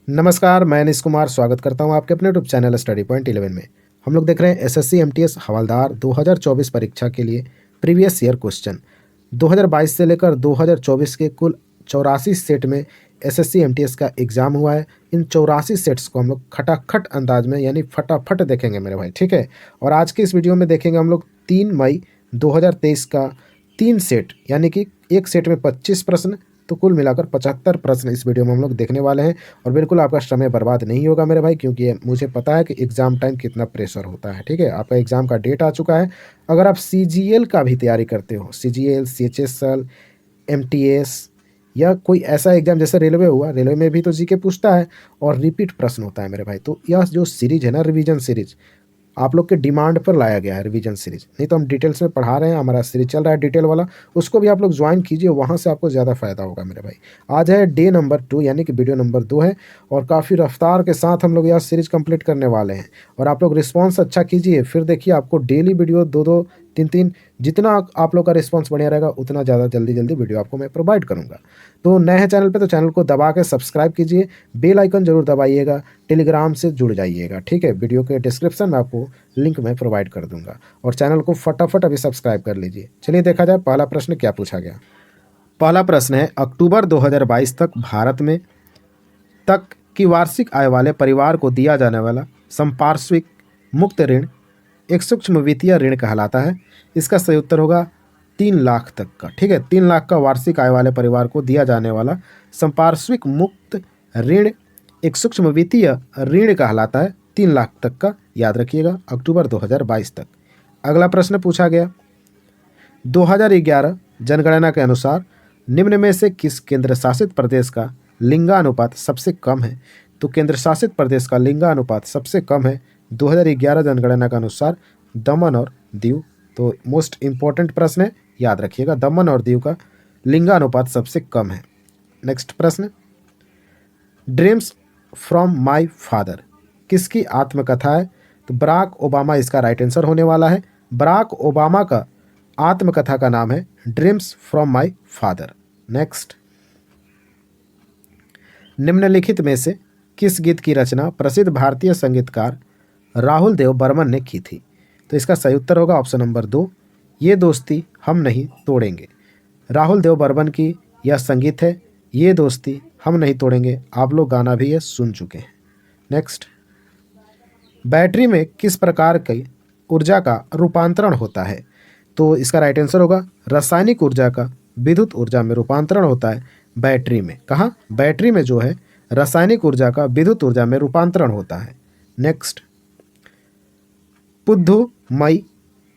नमस्कार, मैं अनीश कुमार स्वागत करता हूं आपके अपने यूट्यूब चैनल स्टडी पॉइंट 11 में। हम लोग देख रहे हैं एसएससी एमटीएस हवलदार 2024 परीक्षा के लिए प्रीवियस ईयर क्वेश्चन। 2022 से लेकर 2024 के कुल 84 सेट में एसएससी एमटीएस का एग्ज़ाम हुआ है। इन 84 सेट्स को हम लोग खटाखट अंदाज में यानी फटाफट देखेंगे मेरे भाई, ठीक है। और आज के इस वीडियो में देखेंगे हम लोग 3 मई 2023 का 3 सेट, यानी कि एक सेट में 25 प्रश्न, तो कुल मिलाकर 75 प्रश्न इस वीडियो में हम लोग देखने वाले हैं। और बिल्कुल आपका समय बर्बाद नहीं होगा मेरे भाई, क्योंकि मुझे पता है कि एग्ज़ाम टाइम कितना प्रेशर होता है, ठीक है। आपका एग्ज़ाम का डेट आ चुका है। अगर आप सीजीएल का भी तैयारी करते हो, सीजीएल, सीएचएसएल, एमटीएस या कोई ऐसा एग्ज़ाम जैसे रेलवे हुआ, रेलवे में भी तो जीके पूछता है और रिपीट प्रश्न होता है मेरे भाई। तो यह जो सीरीज़ है ना, रिवीजन सीरीज़, आप लोग के डिमांड पर लाया गया है रिवीजन सीरीज। नहीं तो हम डिटेल्स में पढ़ा रहे हैं, हमारा सीरीज चल रहा है डिटेल वाला, उसको भी आप लोग ज्वाइन कीजिए, वहाँ से आपको ज़्यादा फायदा होगा मेरे भाई। आज है डे नंबर 2, यानी कि वीडियो नंबर 2 है और काफ़ी रफ्तार के साथ हम लोग यह सीरीज कंप्लीट करने वाले हैं। और आप लोग रिस्पॉन्स अच्छा कीजिए, फिर देखिए आपको डेली वीडियो 2-2, 3-3, जितना आप लोग का रिस्पॉन्स बढ़िया रहेगा उतना ज़्यादा जल्दी वीडियो आपको मैं प्रोवाइड करूँगा। तो नए हैं चैनल पे तो चैनल को दबा के सब्सक्राइब कीजिए, बेल आइकन जरूर दबाइएगा, टेलीग्राम से जुड़ जाइएगा, ठीक है। वीडियो के डिस्क्रिप्शन में आपको लिंक मैं प्रोवाइड कर दूंगा और चैनल को फटाफट अभी सब्सक्राइब कर लीजिए। चलिए देखा जाए पहला प्रश्न क्या पूछा गया। पहला प्रश्न है, अक्टूबर 2022 तक भारत में तक की वार्षिक आय वाले परिवार को दिया जाने वाला संपार्श्विक मुक्त ऋण एक सूक्ष्म वित्तीय ऋण कहलाता है। इसका सही उत्तर होगा 3 लाख तक का, ठीक है। 3 लाख का वार्षिक आय वाले परिवार को दिया जाने वाला संपार्श्विक मुक्त ऋण एक सूक्ष्म वित्तीय ऋण कहलाता है। 3 लाख तक का, याद रखिएगा, अक्टूबर 2022 तक। अगला प्रश्न पूछा गया, 2011 जनगणना के अनुसार निम्न में से किस केंद्र शासित प्रदेश का लिंगानुपात सबसे कम है। तो केंद्र शासित प्रदेश का लिंगानुपात सबसे कम है 2011 जनगणना के अनुसार दमन और दीव। तो मोस्ट इंपॉर्टेंट प्रश्न है, याद रखिएगा, दमन और दीव का लिंगानुपात सबसे कम है। नेक्स्ट प्रश्न, ड्रीम्स फ्रॉम माय फादर किसकी आत्मकथा है। तो बराक ओबामा इसका राइट आंसर होने वाला है। बराक ओबामा का आत्मकथा का नाम है dreams from my father. Next, निम्नलिखित में से किस गीत की रचना प्रसिद्ध भारतीय संगीतकार राहुल देव बर्मन ने की थी। तो इसका सही उत्तर होगा ऑप्शन नंबर 2, ये दोस्ती हम नहीं तोड़ेंगे। राहुल देव बर्मन की यह संगीत है, ये दोस्ती हम नहीं तोड़ेंगे। आप लोग गाना भी ये सुन चुके हैं। नेक्स्ट, बैटरी में किस प्रकार की ऊर्जा का रूपांतरण होता है। तो इसका राइट आंसर होगा रासायनिक ऊर्जा का विद्युत ऊर्जा में रूपांतरण होता है बैटरी में। कहाँ? बैटरी में जो है रासायनिक ऊर्जा का विद्युत ऊर्जा में रूपांतरण होता है। नेक्स्ट, पुद्दुमई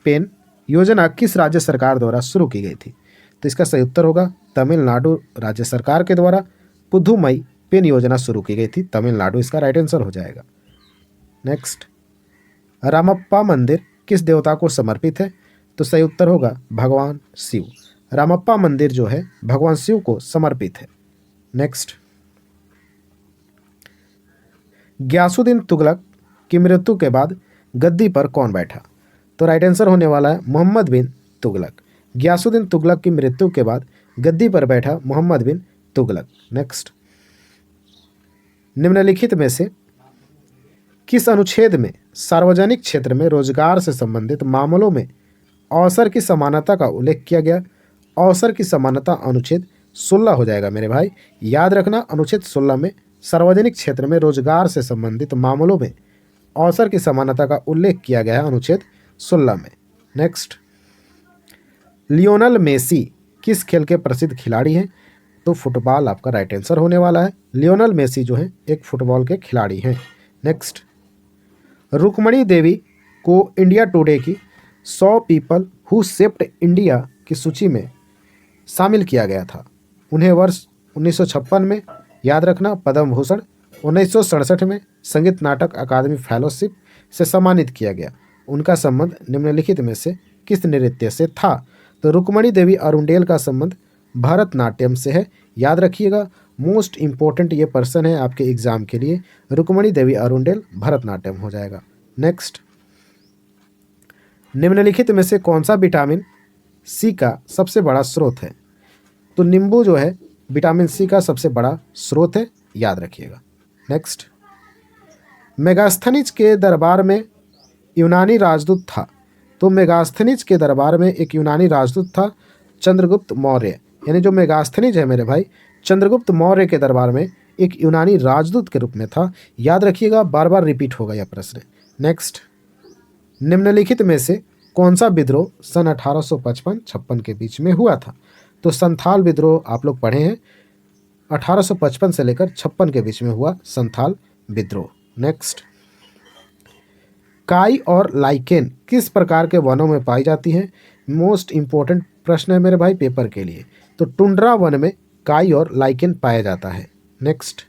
पेन योजना किस राज्य सरकार द्वारा शुरू की गई थी। तो इसका सही उत्तर होगा तमिलनाडु राज्य सरकार के द्वारा पुद्दुमई पेन योजना शुरू की गई थी, तमिलनाडु इसका राइट आंसर हो जाएगा। नेक्स्ट, रामप्पा मंदिर किस देवता को समर्पित है। तो सही उत्तर होगा भगवान शिव। रामप्पा मंदिर जो है भगवान शिव को समर्पित है। नेक्स्ट, गयासुद्दीन तुगलक की मृत्यु के बाद गद्दी पर कौन बैठा। तो राइट आंसर होने वाला है मोहम्मद बिन तुगलक। गयासुद्दीन तुगलक की मृत्यु के बाद गद्दी पर बैठा मोहम्मद बिन तुगलक। नेक्स्ट, निम्नलिखित में से किस अनुच्छेद में सार्वजनिक क्षेत्र में रोजगार से संबंधित मामलों में अवसर की समानता का उल्लेख किया गया। अवसर की समानता अनुच्छेद 16 हो जाएगा मेरे भाई, याद रखना। अनुच्छेद 16 में सार्वजनिक क्षेत्र में रोजगार से संबंधित मामलों में अवसर की समानता का उल्लेख किया गया है अनुच्छेद 16 में। नेक्स्ट, लियोनल मेसी किस खेल के प्रसिद्ध खिलाड़ी हैं। तो फुटबॉल आपका राइट आंसर होने वाला है। लियोनल मेसी जो है एक फुटबॉल के खिलाड़ी हैं। नेक्स्ट, रुक्मणी देवी को इंडिया टुडे की 100 पीपल हु शेप्ड इंडिया की सूची में शामिल किया गया था। उन्हें वर्ष 1956 में, याद रखना, पद्म भूषण, 1967 में संगीत नाटक अकादमी फेलोशिप से सम्मानित किया गया। उनका संबंध निम्नलिखित में से किस नृत्य से था। तो रुक्मणी देवी अरुंडेल का संबंध भरतनाट्यम से है, याद रखिएगा। मोस्ट इंपॉर्टेंट ये पर्सन है आपके एग्जाम के लिए, रुक्मणी देवी अरुंडेल, भरतनाट्यम हो जाएगा। नेक्स्ट, निम्नलिखित में से कौन सा विटामिन सी का सबसे बड़ा स्रोत है। तो नींबू जो है विटामिन सी का सबसे बड़ा स्रोत है, याद रखिएगा। नेक्स्ट, मेगास्थनीज के दरबार में यूनानी राजदूत था। तो मेगास्थनीज के दरबार में एक यूनानी राजदूत था, चंद्रगुप्त मौर्य। यानी जो मेगास्थनीज है मेरे भाई, चंद्रगुप्त मौर्य के दरबार में एक यूनानी राजदूत के रूप में था। याद रखिएगा, बार बार रिपीट होगा यह प्रश्न। नेक्स्ट, निम्नलिखित में से कौन सा विद्रोह सन 1855-56 के बीच में हुआ था? तो संथाल विद्रोह आप लोग पढ़े हैं, 1855 से लेकर 56 के बीच में हुआ संथाल विद्रोह। नेक्स्ट, काई और लाइकेन किस प्रकार के वनों में पाई जाती हैं? मोस्ट इंपॉर्टेंट प्रश्न है मेरे भाई पेपर के लिए। तो टुंड्रा वन में काई और लाइकेन पाया जाता है। नेक्स्ट,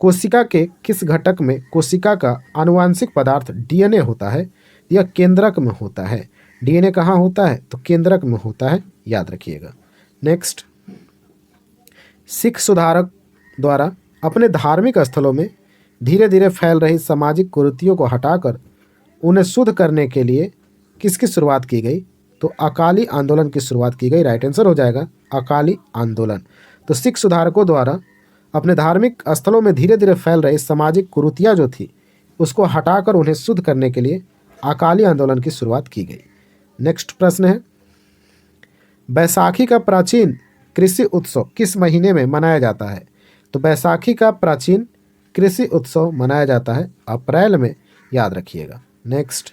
कोशिका के किस घटक में कोशिका का आनुवांशिक पदार्थ डीएनए होता है? यह केंद्रक में होता है। डीएनए कहाँ होता है? तो केंद्रक में होता है, याद रखिएगा। नेक्स्ट, सिख सुधारक द्वारा अपने धार्मिक स्थलों में धीरे धीरे फैल रही सामाजिक कुरीतियों को हटाकर उन्हें शुद्ध करने के लिए किसकी शुरुआत की गई? तो अकाली आंदोलन की शुरुआत की गई। राइट आंसर हो जाएगा अकाली आंदोलन। तो सिख सुधारकों द्वारा अपने धार्मिक स्थलों में धीरे धीरे फैल रही सामाजिक कुरीतियाँ जो थी उसको हटाकर उन्हें शुद्ध करने के लिए अकाली आंदोलन की शुरुआत की गई। नेक्स्ट प्रश्न है, बैसाखी का प्राचीन कृषि उत्सव किस महीने में मनाया जाता है? तो बैसाखी का प्राचीन कृषि उत्सव मनाया जाता है अप्रैल में, याद रखिएगा। नेक्स्ट,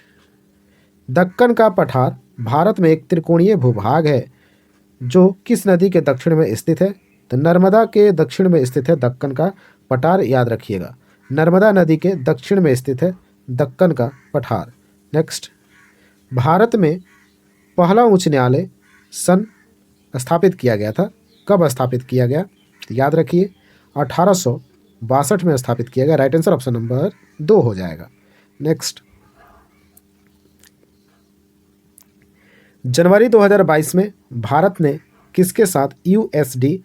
दक्कन का पठार भारत में एक त्रिकोणीय भूभाग है जो किस नदी के दक्षिण में स्थित है? तो नर्मदा के दक्षिण में स्थित है दक्कन का पठार, याद रखिएगा। नर्मदा नदी के दक्षिण में स्थित है दक्कन का पठार। नेक्स्ट, भारत में पहला उच्च न्यायालय सन स्थापित किया गया था। कब स्थापित किया गया? याद रखिए 1862 में स्थापित किया गया। राइट आंसर ऑप्शन नंबर 2 हो जाएगा। नेक्स्ट, जनवरी 2022 में भारत ने किसके साथ USD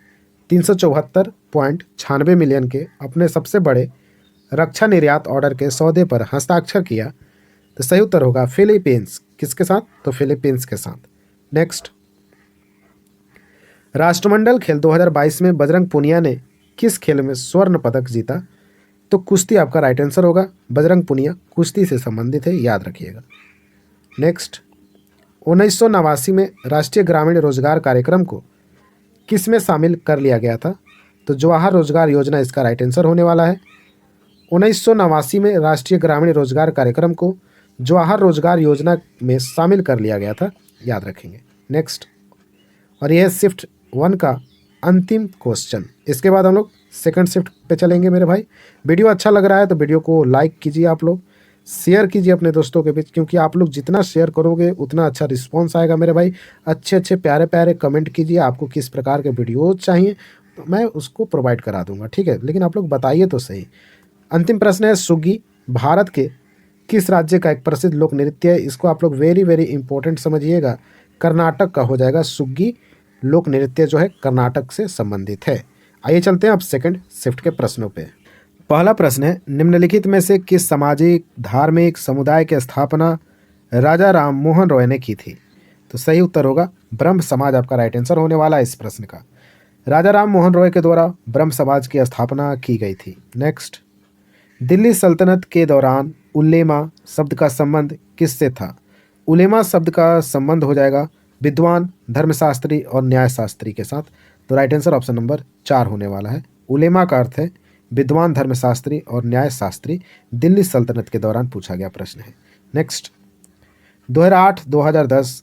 374.96 मिलियन के अपने सबसे बड़े रक्षा निर्यात ऑर्डर के सौदे पर हस्ताक्षर किया? तो सही उत्तर होगा फिलीपींस। किसके साथ? तो फिलीपींस के साथ। नेक्स्ट, राष्ट्रमंडल खेल 2022 में बजरंग पूनिया ने किस खेल में स्वर्ण पदक जीता? तो कुश्ती आपका राइट आंसर होगा। बजरंग पूनिया कुश्ती से संबंधित है, याद रखिएगा। नेक्स्ट, 1989 में राष्ट्रीय ग्रामीण रोजगार कार्यक्रम को किस में शामिल कर लिया गया था? तो जवाहर रोजगार योजना इसका राइट आंसर होने वाला है। 1989 में राष्ट्रीय ग्रामीण रोजगार कार्यक्रम को जवाहर रोजगार योजना में शामिल कर लिया गया था, याद रखेंगे। नेक्स्ट, और यह शिफ्ट 1 का अंतिम क्वेश्चन। इसके बाद हम लोग सेकंड शिफ्ट पे चलेंगे मेरे भाई। वीडियो अच्छा लग रहा है तो वीडियो को लाइक कीजिए, आप लोग शेयर कीजिए अपने दोस्तों के बीच, क्योंकि आप लोग जितना शेयर करोगे उतना अच्छा रिस्पॉन्स आएगा मेरे भाई। अच्छे अच्छे प्यारे प्यारे कमेंट कीजिए, आपको किस प्रकार के वीडियोज चाहिए तो मैं उसको प्रोवाइड करा दूंगा, ठीक है। लेकिन आप लोग बताइए तो सही। अंतिम प्रश्न है, सुग्गी भारत के किस राज्य का एक प्रसिद्ध लोक नृत्य है? इसको आप लोग वेरी वेरी इंपॉर्टेंट समझिएगा, कर्नाटक का हो जाएगा। सुग्गी लोक नृत्य जो है कर्नाटक से संबंधित है। आइए चलते हैं अब सेकंड शिफ्ट के प्रश्नों पे। पहला प्रश्न है, निम्नलिखित में से किस सामाजिक धार्मिक समुदाय की स्थापना राजा राम मोहन रॉय ने की थी? तो सही उत्तर होगा ब्रह्म समाज, आपका राइट आंसर होने वाला है इस प्रश्न का। राजा राम मोहन रॉय के द्वारा ब्रह्म समाज की स्थापना की गई थी। नेक्स्ट, दिल्ली सल्तनत के दौरान उलेमा शब्द का संबंध किससे था? उलेमा शब्द का संबंध हो जाएगा विद्वान, धर्मशास्त्री और न्यायशास्त्री के साथ। तो राइट आंसर ऑप्शन नंबर 4 होने वाला है। उलेमा का अर्थ है विद्वान, धर्मशास्त्री और न्यायशास्त्री। दिल्ली सल्तनत के दौरान पूछा गया प्रश्न है। नेक्स्ट, 2008-2010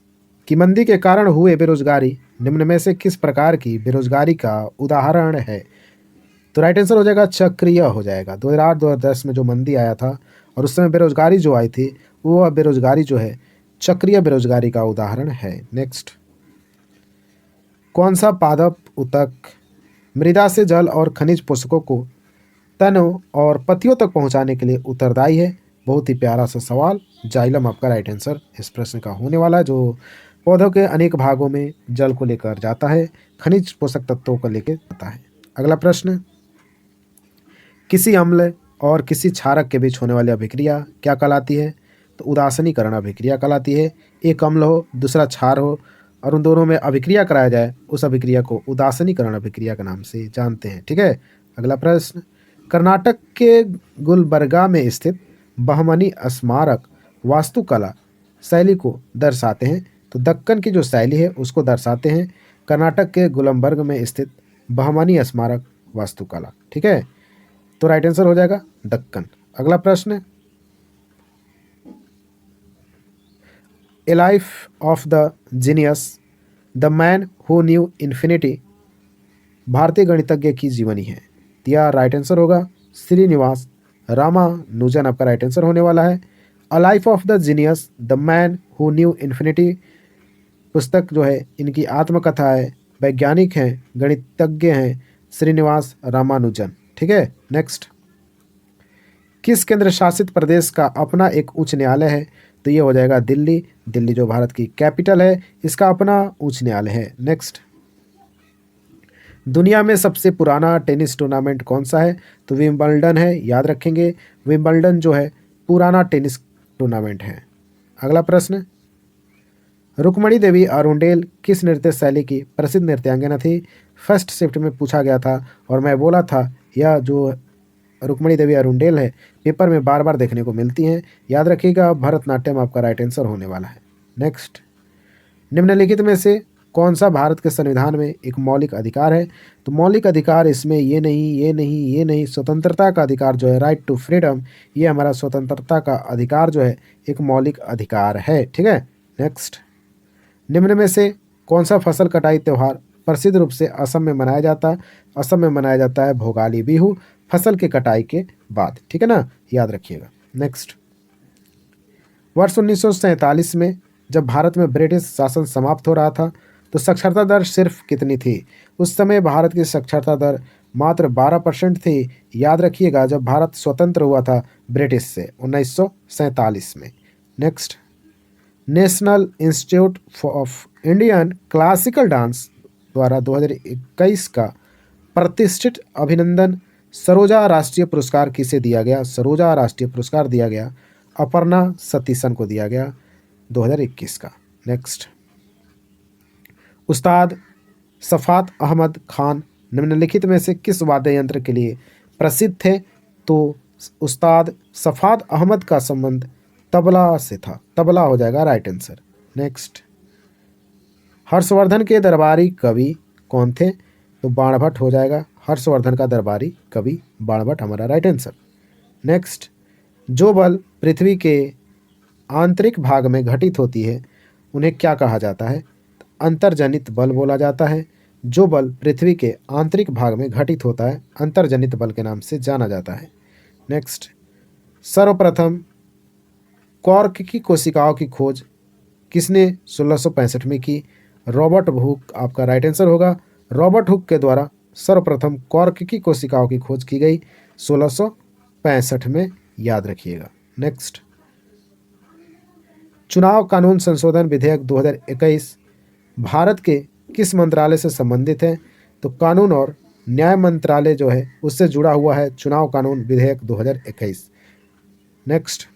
की मंदी के कारण हुए बेरोजगारी निम्न में से किस प्रकार की बेरोजगारी का उदाहरण है? तो राइट आंसर हो जाएगा चक्रीय हो जाएगा। 2008-2010 में जो मंदी आया था और उस समय बेरोजगारी जो आई थी वो बेरोजगारी जो है चक्रीय बेरोजगारी का उदाहरण है। नेक्स्ट, कौन सा पादप ऊतक मृदा से जल और खनिज पोषकों को तनों और पत्तियों तक पहुंचाने के लिए उत्तरदायी है? बहुत ही प्यारा सा सवाल। जाइलम आपका राइट आंसर इस प्रश्न का होने वाला है, जो पौधों के अनेक भागों में जल को लेकर जाता है, खनिज पोषक तत्वों को लेकर जाता है। अगला प्रश्न, किसी अम्ल और किसी क्षारक के बीच होने वाली अभिक्रिया क्या कहलाती है? तो उदासीनीकरण अभिक्रिया कहलाती है। एक अम्ल हो दूसरा क्षार हो और उन दोनों में अभिक्रिया कराया जाए, उस अभिक्रिया को उदासीनीकरण अभिक्रिया के नाम से जानते हैं, ठीक है। अगला प्रश्न, कर्नाटक के गुलबर्गा में स्थित बहमनी स्मारक वास्तुकला शैली को दर्शाते हैं। तो दक्कन की जो शैली है उसको दर्शाते हैं कर्नाटक के गुलबर्ग में स्थित बहमनी स्मारक वास्तुकला। ठीक है, तो राइट आंसर हो जाएगा दक्कन। अगला प्रश्न, ए life of the genius the man who knew infinity भारतीय गणितज्ञ की जीवनी है। या राइट आंसर होगा श्रीनिवास रामानुजन आपका राइट आंसर होने वाला है। A life of the genius the man who knew infinity पुस्तक जो है इनकी आत्मकथा है, वैज्ञानिक हैं, गणितज्ञ हैं श्रीनिवास रामानुजन। ठीक है, नेक्स्ट, किस केंद्र शासित प्रदेश का अपना एक उच्च न्यायालय है? तो ये हो जाएगा दिल्ली। दिल्ली जो भारत की कैपिटल है इसका अपना उच्च न्यायालय है। नेक्स्ट, दुनिया में सबसे पुराना टेनिस टूर्नामेंट कौन सा है? तो विंबलडन है, याद रखेंगे विंबलडन जो है पुराना टेनिस टूर्नामेंट है। अगला प्रश्न, रुक्मणी देवी अरुंडेल किस नृत्य शैली की प्रसिद्ध नृत्यांगना थी? फर्स्ट शिफ्ट में पूछा गया था और मैं बोला था यह जो रुक्मणी देवी अरुंडेल है पेपर में बार बार देखने को मिलती हैं, याद रखिएगा भरतनाट्यम आपका राइट आंसर होने वाला है। नेक्स्ट, निम्नलिखित में से कौन सा भारत के संविधान में एक मौलिक अधिकार है? तो मौलिक अधिकार इसमें ये नहीं, स्वतंत्रता का अधिकार जो है राइट टू फ्रीडम, ये हमारा स्वतंत्रता का अधिकार जो है एक मौलिक अधिकार है। ठीक है, नेक्स्ट, निम्न में से कौन सा फसल कटाई त्यौहार प्रसिद्ध रूप से असम में मनाया जाता है? असम में मनाया जाता है भोगाली बिहू, फसल के कटाई के बाद। ठीक है ना, याद रखिएगा। नेक्स्ट, वर्ष 1947 में जब भारत में ब्रिटिश शासन समाप्त हो रहा था तो साक्षरता दर सिर्फ कितनी थी? उस समय भारत की साक्षरता दर मात्र 12% थी। याद रखिएगा जब भारत स्वतंत्र हुआ था ब्रिटिश से 1947 में। Next, national institute of Indian classical dance द्वारा 2021 का प्रतिष्ठित अभिनंदन सरोजा राष्ट्रीय पुरस्कार किसे दिया गया? सरोजा राष्ट्रीय पुरस्कार दिया गया अपर्णा सतीशन को दिया गया 2021 का। नेक्स्ट, उस्ताद सफ़ात अहमद खान निम्नलिखित में से किस वाद्य यंत्र के लिए प्रसिद्ध थे? तो उस्ताद सफ़ात अहमद का संबंध तबला से था, तबला हो जाएगा राइट आंसर। नेक्स्ट, हर्षवर्धन के दरबारी कवि कौन थे? तो बाणभट्ट हो जाएगा, हर्षवर्धन का दरबारी कवि बाणभट्ट हमारा राइट आंसर। नेक्स्ट, जो बल पृथ्वी के आंतरिक भाग में घटित होती है उन्हें क्या कहा जाता है? अंतर्जनित बल बोला जाता है। जो बल पृथ्वी के आंतरिक भाग में घटित होता है अंतर्जनित बल के नाम से जाना जाता है। नेक्स्ट, सर्वप्रथम कॉर्क की कोशिकाओं की खोज किसने 1665 में की? रॉबर्ट हुक आपका राइट आंसर होगा। रॉबर्ट हुक के द्वारा सर्वप्रथम कॉर्क की कोशिकाओं की खोज की गई 1665 में, याद रखिएगा। नेक्स्ट, चुनाव कानून संशोधन विधेयक 2021 भारत के किस मंत्रालय से संबंधित है? तो कानून और न्याय मंत्रालय जो है उससे जुड़ा हुआ है चुनाव कानून विधेयक 2021। नेक्स्ट,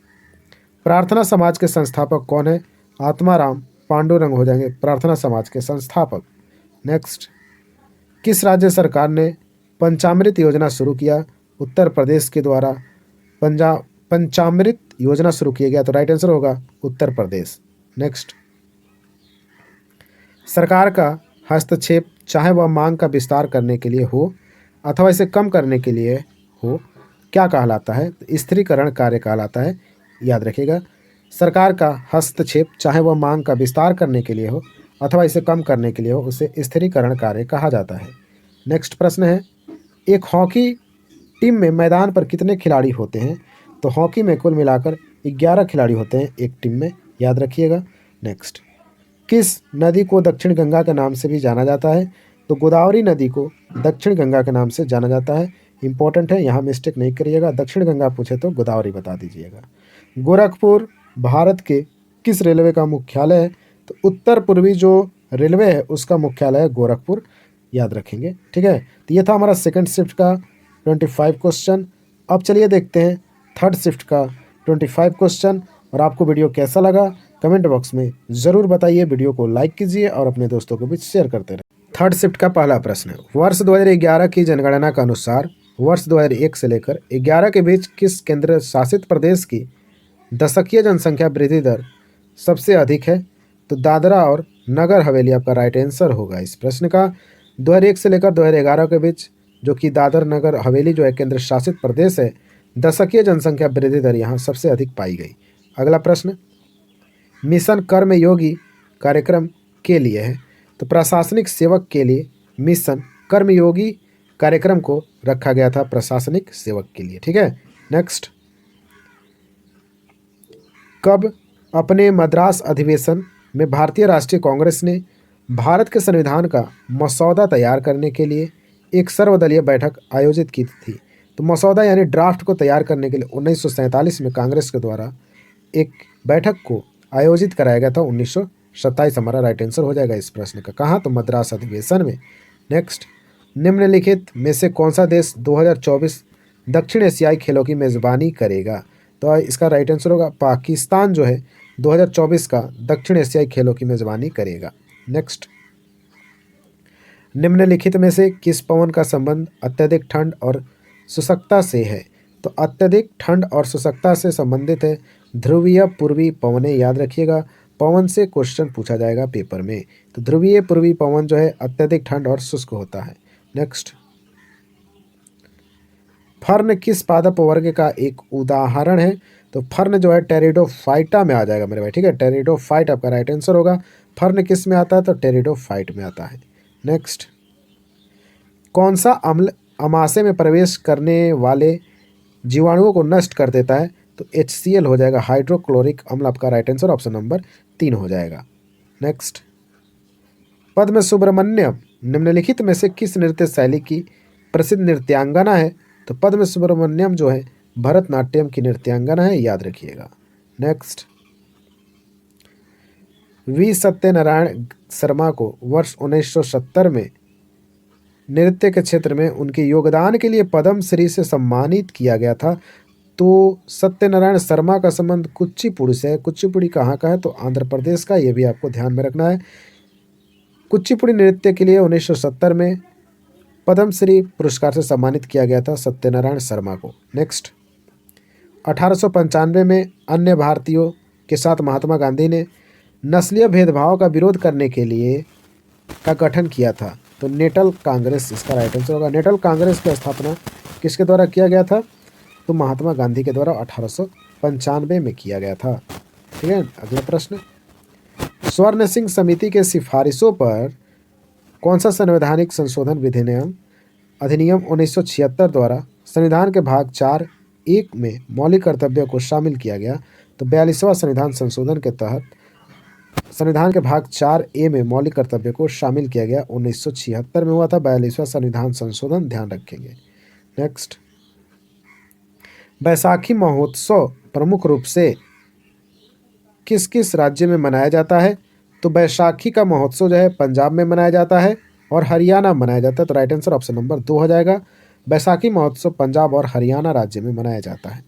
प्रार्थना समाज के संस्थापक कौन है? आत्माराम पांडुरंग हो जाएंगे प्रार्थना समाज के संस्थापक। नेक्स्ट, किस राज्य सरकार ने पंचामृत योजना शुरू किया? उत्तर प्रदेश के द्वारा पंचामृत योजना शुरू किया गया, तो राइट आंसर होगा उत्तर प्रदेश। नेक्स्ट, सरकार का हस्तक्षेप चाहे वह मांग का विस्तार करने के लिए हो अथवा इसे कम करने के लिए हो क्या कहलाता है? स्थिरीकरण कार्य कहलाता है, याद रखिएगा। सरकार का हस्तक्षेप चाहे वह मांग का विस्तार करने के लिए हो अथवा इसे कम करने के लिए हो उसे स्थिरीकरण कार्य कहा जाता है। नेक्स्ट प्रश्न है, एक हॉकी टीम में मैदान पर कितने खिलाड़ी होते हैं? तो हॉकी में कुल मिलाकर 11 खिलाड़ी होते हैं एक टीम में, याद रखिएगा। नेक्स्ट, किस नदी को दक्षिण गंगा के नाम से भी जाना जाता है? तो गोदावरी नदी को दक्षिण गंगा के नाम से जाना जाता है। इंपॉर्टेंट है, यहाँ मिस्टेक नहीं करिएगा, दक्षिण गंगा पूछे तो गोदावरी बता दीजिएगा। गोरखपुर भारत के किस रेलवे का मुख्यालय है? तो उत्तर पूर्वी जो रेलवे है उसका मुख्यालय है गोरखपुर, याद रखेंगे। ठीक है, तो ये था हमारा सेकंड शिफ्ट का 25 क्वेश्चन। अब चलिए देखते हैं थर्ड शिफ्ट का 25 क्वेश्चन। और आपको वीडियो कैसा लगा कमेंट बॉक्स में ज़रूर बताइए। वीडियो को लाइक कीजिए और अपने दोस्तों को भी शेयर करते रहें। थर्ड शिफ्ट का पहला प्रश्न है, वर्ष 2011 की जनगणना के अनुसार वर्ष 2001 से लेकर 11 के बीच किस केंद्र शासित प्रदेश की दशकीय जनसंख्या वृद्धि दर सबसे अधिक है? तो दादरा और नगर हवेली आपका राइट आंसर होगा इस प्रश्न का। 2001 से लेकर 2011 के बीच जो कि दादर नगर हवेली जो है केंद्र शासित प्रदेश है, दशकीय जनसंख्या वृद्धि दर यहाँ सबसे अधिक पाई गई। अगला प्रश्न, मिशन कर्मयोगी कार्यक्रम के लिए है, तो प्रशासनिक सेवक के लिए मिशन कर्मयोगी कार्यक्रम को रखा गया था प्रशासनिक सेवक के लिए। ठीक है, नेक्स्ट, कब अपने मद्रास अधिवेशन में भारतीय राष्ट्रीय कांग्रेस ने भारत के संविधान का मसौदा तैयार करने के लिए एक सर्वदलीय बैठक आयोजित की थी? तो मसौदा यानी ड्राफ्ट को तैयार करने के लिए 1947 में कांग्रेस के द्वारा एक बैठक को आयोजित कराया गया था। 1927 हमारा राइट आंसर हो जाएगा इस प्रश्न का। कहाँ? तो मद्रास अधिवेशन में। नेक्स्ट, निम्नलिखित में से कौन सा देश 2024 दक्षिण एशियाई खेलों की मेज़बानी करेगा? तो इसका राइट आंसर होगा पाकिस्तान जो है 2024 का दक्षिण एशियाई खेलों की मेज़बानी करेगा। नेक्स्ट, निम्नलिखित में से किस पवन का संबंध अत्यधिक ठंड और शुष्कता से है? तो अत्यधिक ठंड और शुष्कता से संबंधित है ध्रुवीय पूर्वी पवनें। याद रखिएगा, पवन से क्वेश्चन पूछा जाएगा पेपर में। तो ध्रुवीय पूर्वी पवन जो है अत्यधिक ठंड और शुष्क होता है। नेक्स्ट, फर्न किस पादप वर्ग का एक उदाहरण है? तो फर्न जो है टेरिडोफाइटा में आ जाएगा मेरे भाई। ठीक है, टेरिडोफाइट आपका राइट आंसर होगा। फर्न किस में आता है? तो टेरिडोफाइट में आता है। नेक्स्ट, कौन सा अम्ल अमाशय में प्रवेश करने वाले जीवाणुओं को नष्ट कर देता है? तो HCl हो जाएगा, हाइड्रोक्लोरिक अम्ल आपका राइट आंसर ऑप्शन नंबर 3 हो जाएगा। नेक्स्ट, पद्म सुब्रमण्यम निम्नलिखित में से किस नृत्य शैली की प्रसिद्ध नृत्यांगना है? तो पद्म सुब्रमण्यम जो है भरतनाट्यम की नृत्यांगना है, याद रखिएगा। नेक्स्ट, वी सत्यनारायण शर्मा को वर्ष 1970 में नृत्य के क्षेत्र में उनके योगदान के लिए पद्म श्री से सम्मानित किया गया था। तो सत्यनारायण शर्मा का संबंध कुचिपुड़ी से है। कुचिपुड़ी कहाँ का है? तो आंध्र प्रदेश का, ये भी आपको ध्यान में रखना है। कुचिपुड़ी नृत्य के लिए 1970 में पद्मश्री पुरस्कार से सम्मानित किया गया था सत्यनारायण शर्मा को। नेक्स्ट, 1895 में अन्य भारतीयों के साथ महात्मा गांधी ने नस्लीय भेदभाव का विरोध करने के लिए का गठन किया था। तो नेटल कांग्रेस इसका राइट आंसर होगा। नेटल कांग्रेस की स्थापना किसके द्वारा किया गया था? तो महात्मा गांधी के द्वारा 1895 में किया गया था। ठीक है, अगला प्रश्न, स्वर्ण सिंह समिति के सिफारिशों पर कौन सा संवैधानिक संशोधन अधिनियम 1976 द्वारा संविधान के भाग 4(1) में मौलिक कर्तव्यों को शामिल किया गया? तो 42वां संविधान संशोधन के तहत संविधान के भाग 4(a) में मौलिक कर्तव्यों को शामिल किया गया 1976 में हुआ था 42वां संविधान संशोधन, ध्यान रखेंगे। नेक्स्ट, बैसाखी महोत्सव प्रमुख रूप से किस किस राज्य में मनाया जाता है? तो बैसाखी का महोत्सव जो है पंजाब में मनाया जाता है और हरियाणा में मनाया जाता है। तो राइट आंसर ऑप्शन नंबर 2 हो जाएगा। बैसाखी महोत्सव पंजाब और हरियाणा राज्य में मनाया जाता है।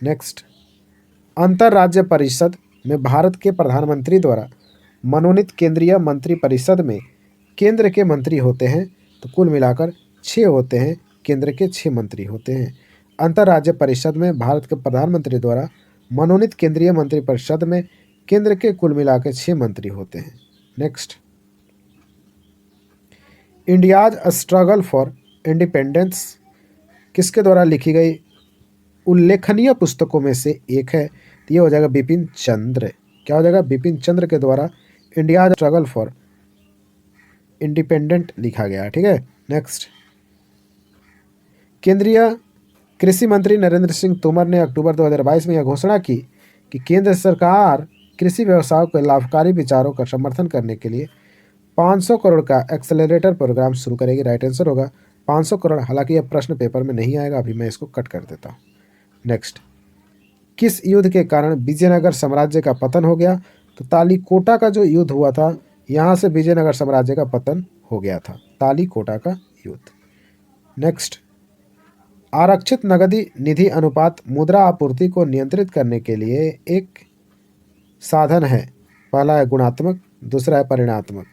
नेक्स्ट, अंतर्राज्य परिषद में भारत के प्रधानमंत्री द्वारा मनोनीत केंद्रीय मंत्री परिषद में केंद्र के मंत्री होते हैं? तो कुल मिलाकर 6 होते हैं, केंद्र के 6 मंत्री होते हैं। अंतर्राज्य परिषद में भारत के प्रधानमंत्री द्वारा मनोनीत केंद्रीय मंत्री परिषद में केंद्र के कुल मिलाकर 6 मंत्री होते हैं। Next, India's struggle for independence किसके द्वारा लिखी गई उल्लेखनीय पुस्तकों में से एक है? तो ये हो जाएगा बिपिन चंद्र। क्या हो जाएगा? बिपिन चंद्र के द्वारा इंडियाज स्ट्रगल फॉर इंडिपेंडेंट लिखा गया। ठीक है, नेक्स्ट, केंद्रीय कृषि मंत्री नरेंद्र सिंह तोमर ने अक्टूबर 2022 में यह घोषणा की कि केंद्र सरकार कृषि व्यवसायों के लाभकारी विचारों का समर्थन करने के लिए 500 करोड़ का एक्सेलरेटर प्रोग्राम शुरू करेगी। राइट आंसर होगा 500 करोड़। हालांकि यह प्रश्न पेपर में नहीं आएगा, अभी मैं इसको कट कर देता हूँ। नेक्स्ट, किस युद्ध के कारण विजयनगर साम्राज्य का पतन हो गया? तो तालीकोटा का जो युद्ध हुआ था, यहाँ से विजयनगर साम्राज्य का पतन हो गया था, तालीकोटा का युद्ध। नेक्स्ट, आरक्षित नकदी निधि अनुपात मुद्रा आपूर्ति को नियंत्रित करने के लिए एक साधन है। पहला है गुणात्मक, दूसरा है परिणात्मक।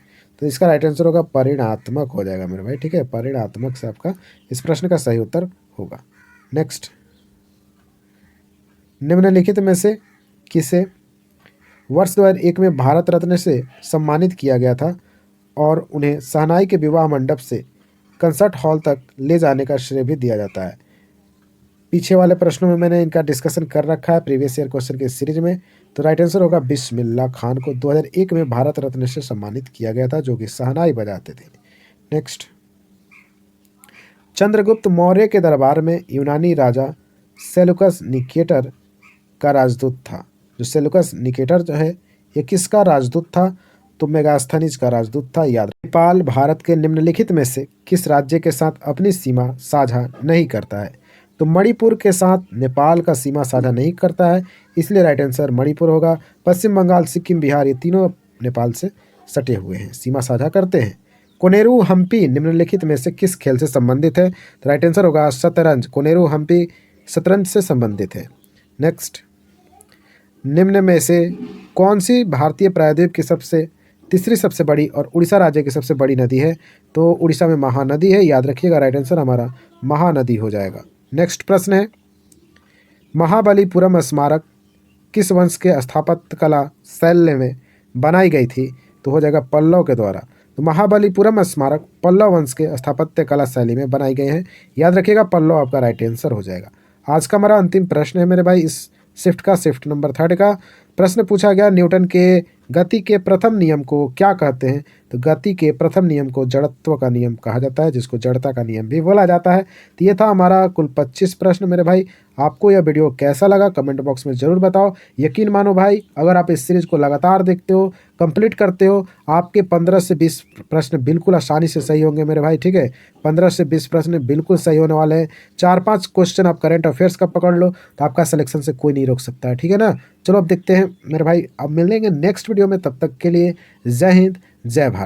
तो इसका राइट आंसर होगा परिणात्मक हो जाएगा मेरे भाई। ठीक है, परिणात्मक से आपका इस प्रश्न का सही उत्तर होगा। नेक्स्ट, निम्नलिखित में से किसे वर्ष 2001 में भारत रत्न से सम्मानित किया गया था और उन्हें शहनाई के विवाह मंडप से कंसर्ट हॉल तक ले जाने का श्रेय भी दिया जाता है। पीछे वाले प्रश्नों में मैंने इनका डिस्कशन कर रखा है प्रीवियस ईयर क्वेश्चन के सीरीज में। तो राइट आंसर होगा बिस्मिल्लाह खान को 2001 में भारत रत्न से सम्मानित किया गया था, जो कि शहनाई बजाते थे। नेक्स्ट, चंद्रगुप्त मौर्य के दरबार में यूनानी राजा सेलुकस निकेटर का राजदूत था। जो सेलुकस निकेटर जो है ये किसका राजदूत था? तो मेगास्थनीज का राजदूत था, याद। नेपाल भारत के निम्नलिखित में से किस राज्य के साथ अपनी सीमा साझा नहीं करता है? तो मणिपुर के साथ नेपाल का सीमा साझा नहीं करता है, इसलिए राइट आंसर मणिपुर होगा। पश्चिम बंगाल, सिक्किम, बिहार ये तीनों नेपाल से सटे हुए हैं, सीमा साझा करते हैं। कोनेरू हम्पी निम्नलिखित में से किस खेल से संबंधित है? तो राइट आंसर होगा शतरंज। कोनेरू हम्पी शतरंज से संबंधित है। नेक्स्ट, निम्न में से कौन सी भारतीय प्रायद्वीप की तीसरी सबसे बड़ी और उड़ीसा राज्य की सबसे बड़ी नदी है? तो उड़ीसा में महानदी है, याद रखिएगा। राइट आंसर हमारा महानदी हो जाएगा। नेक्स्ट प्रश्न है, महाबलीपुरम स्मारक किस वंश के स्थापत्य कला शैली में बनाई गई थी? तो हो जाएगा पल्लव के द्वारा। तो महाबलीपुरम स्मारक पल्लव वंश के स्थापत्य कला शैली में बनाई गई हैं, याद रखिएगा। पल्लव आपका राइट आंसर हो जाएगा। आज का हमारा अंतिम प्रश्न है मेरे भाई, इस शिफ्ट नंबर 3 का प्रश्न पूछा गया, न्यूटन के गति के प्रथम नियम को क्या कहते हैं? तो गति के प्रथम नियम को जड़त्व का नियम कहा जाता है, जिसको जड़ता का नियम भी बोला जाता है। तो ये था हमारा कुल 25 प्रश्न मेरे भाई। आपको यह वीडियो कैसा लगा कमेंट बॉक्स में ज़रूर बताओ। यकीन मानो भाई, अगर आप इस सीरीज़ को लगातार देखते हो, कंप्लीट करते हो, आपके 15 से 20 प्रश्न बिल्कुल आसानी से सही होंगे मेरे भाई, ठीक है। 15 से 20 प्रश्न बिल्कुल सही होने वाले हैं। 4-5 क्वेश्चन आप करंट अफेयर्स का पकड़ लो तो आपका सिलेक्शन से कोई नहीं रोक सकता है, ठीक है ना। चलो अब देखते हैं मेरे भाई, अब मिलेंगे नेक्स्ट वीडियो में। तब तक के लिए जय हिंद, जय भारत।